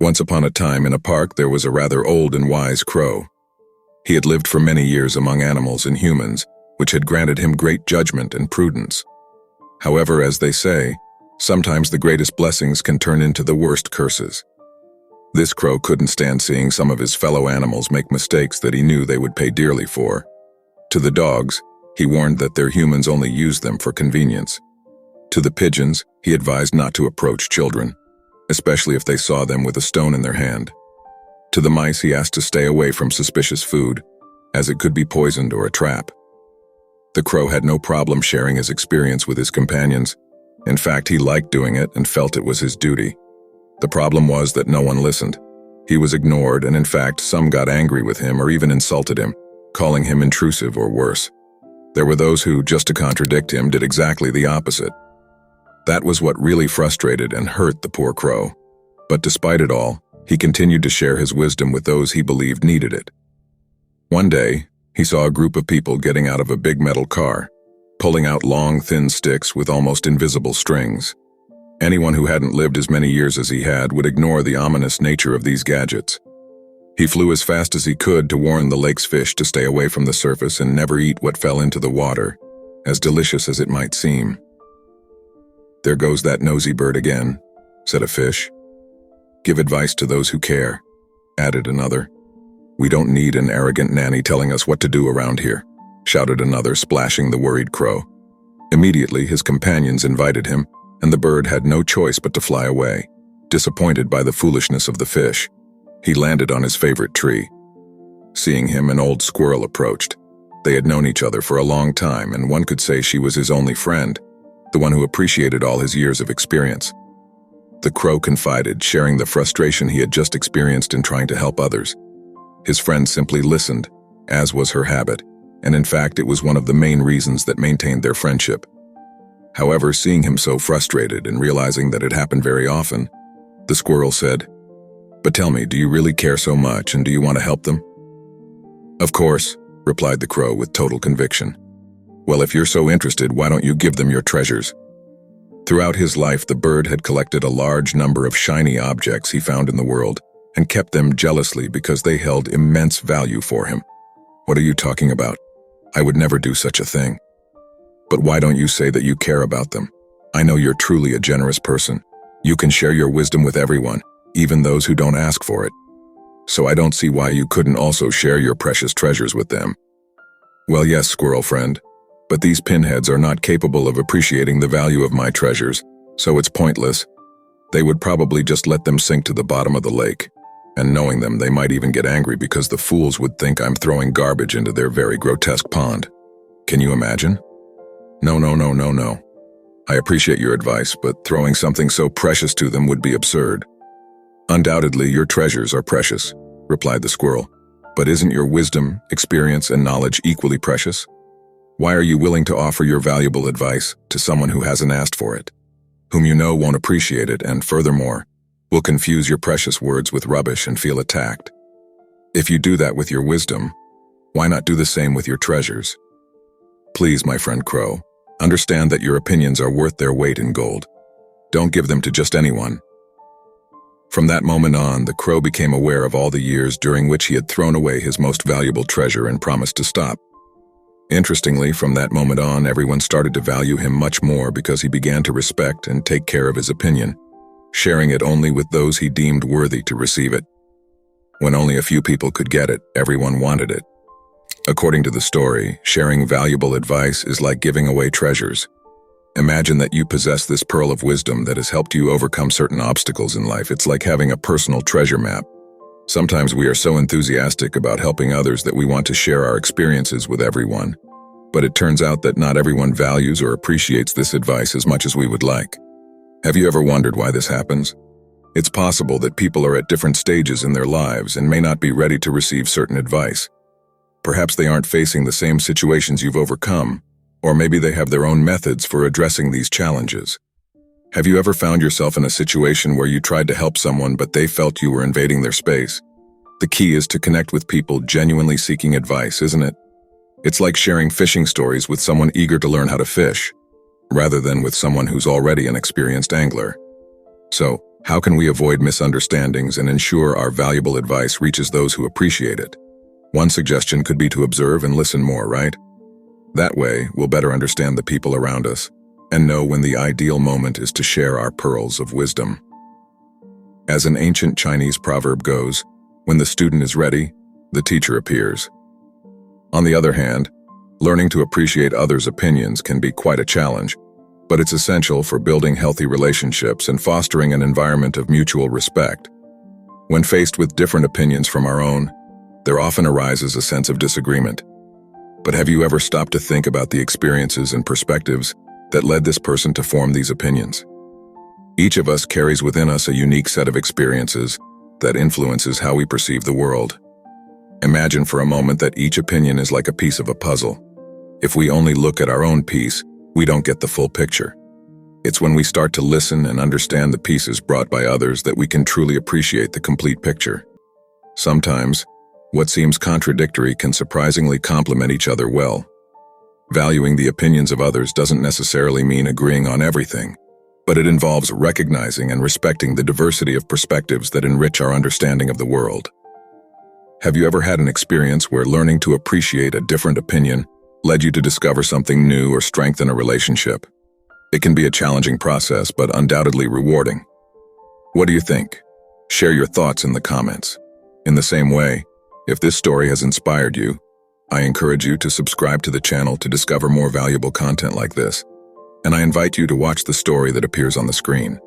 Once upon a time in a park there was a rather old and wise crow. He had lived for many years among animals and humans, which had granted him great judgment and prudence. However, as they say, sometimes the greatest blessings can turn into the worst curses. This crow couldn't stand seeing some of his fellow animals make mistakes that he knew they would pay dearly for. To the dogs, he warned that their humans only used them for convenience. To the pigeons, he advised not to approach children, especially if they saw them with a stone in their hand. To the mice, he asked to stay away from suspicious food, as it could be poisoned or a trap. The crow had no problem sharing his experience with his companions. In fact, he liked doing it and felt it was his duty. The problem was that no one listened. He was ignored, and in fact, some got angry with him or even insulted him, calling him intrusive or worse. There were those who, just to contradict him, did exactly the opposite. That was what really frustrated and hurt the poor crow. But despite it all, he continued to share his wisdom with those he believed needed it. One day, he saw a group of people getting out of a big metal car, pulling out long, thin sticks with almost invisible strings. Anyone who hadn't lived as many years as he had would ignore the ominous nature of these gadgets. He flew as fast as he could to warn the lake's fish to stay away from the surface and never eat what fell into the water, as delicious as it might seem. "There goes that nosy bird again," said a fish. "Give advice to those who care," added another. "We don't need an arrogant nanny telling us what to do around here," shouted another, splashing the worried crow. Immediately, his companions invited him, and the bird had no choice but to fly away, disappointed by the foolishness of the fish. He landed on his favorite tree. Seeing him, an old squirrel approached. They had known each other for a long time, and one could say she was his only friend, the one who appreciated all his years of experience. The crow confided, sharing the frustration he had just experienced in trying to help others. His friend simply listened, as was her habit, and in fact it was one of the main reasons that maintained their friendship. However, seeing him so frustrated and realizing that it happened very often, the squirrel said, "But tell me, do you really care so much, and do you want to help them?" "Of course," replied the crow with total conviction. "Well, if you're so interested, why don't you give them your treasures?" Throughout his life, the bird had collected a large number of shiny objects he found in the world and kept them jealously because they held immense value for him. "What are you talking about? I would never do such a thing." "But why don't you say that you care about them? I know you're truly a generous person. You can share your wisdom with everyone, even those who don't ask for it. So I don't see why you couldn't also share your precious treasures with them." "Well, yes, squirrel friend, but these pinheads are not capable of appreciating the value of my treasures, so it's pointless. They would probably just let them sink to the bottom of the lake, and knowing them, they might even get angry because the fools would think I'm throwing garbage into their very grotesque pond. Can you imagine? No. I appreciate your advice, but throwing something so precious to them would be absurd." "Undoubtedly, your treasures are precious," replied the squirrel. "But isn't your wisdom, experience, and knowledge equally precious? Why are you willing to offer your valuable advice to someone who hasn't asked for it, whom you know won't appreciate it, and furthermore, will confuse your precious words with rubbish and feel attacked? If you do that with your wisdom, why not do the same with your treasures? Please, my friend Crow, understand that your opinions are worth their weight in gold. Don't give them to just anyone." From that moment on, the crow became aware of all the years during which he had thrown away his most valuable treasure and promised to stop. Interestingly, from that moment on, everyone started to value him much more because he began to respect and take care of his opinion, sharing it only with those he deemed worthy to receive it. When only a few people could get it, everyone wanted it. According to the story, sharing valuable advice is like giving away treasures. Imagine that you possess this pearl of wisdom that has helped you overcome certain obstacles in life. It's like having a personal treasure map. Sometimes we are so enthusiastic about helping others that we want to share our experiences with everyone. But it turns out that not everyone values or appreciates this advice as much as we would like. Have you ever wondered why this happens? It's possible that people are at different stages in their lives and may not be ready to receive certain advice. Perhaps they aren't facing the same situations you've overcome, or maybe they have their own methods for addressing these challenges. Have you ever found yourself in a situation where you tried to help someone but they felt you were invading their space? The key is to connect with people genuinely seeking advice, isn't it? It's like sharing fishing stories with someone eager to learn how to fish, rather than with someone who's already an experienced angler. So, How can we avoid misunderstandings and ensure our valuable advice reaches those who appreciate it? One suggestion could be to observe and listen more, right? That way, we'll better understand the people around us and know when the ideal moment is to share our pearls of wisdom. As an ancient Chinese proverb goes, when the student is ready, the teacher appears. On the other hand, learning to appreciate others' opinions can be quite a challenge, but it's essential for building healthy relationships and fostering an environment of mutual respect. When faced with different opinions from our own, there often arises a sense of disagreement. But have you ever stopped to think about the experiences and perspectives that led this person to form these opinions? Each of us carries within us a unique set of experiences that influences how we perceive the world. Imagine for a moment that each opinion is like a piece of a puzzle. If we only look at our own piece, we don't get the full picture. It's when we start to listen and understand the pieces brought by others that we can truly appreciate the complete picture. Sometimes, what seems contradictory can surprisingly complement each other well. Valuing the opinions of others doesn't necessarily mean agreeing on everything, but it involves recognizing and respecting the diversity of perspectives that enrich our understanding of the world. Have you ever had an experience where learning to appreciate a different opinion led you to discover something new or strengthen a relationship? It can be a challenging process, but undoubtedly rewarding. What do you think? Share your thoughts in the comments. In the same way, if this story has inspired you, I encourage you to subscribe to the channel to discover more valuable content like this, and I invite you to watch the story that appears on the screen.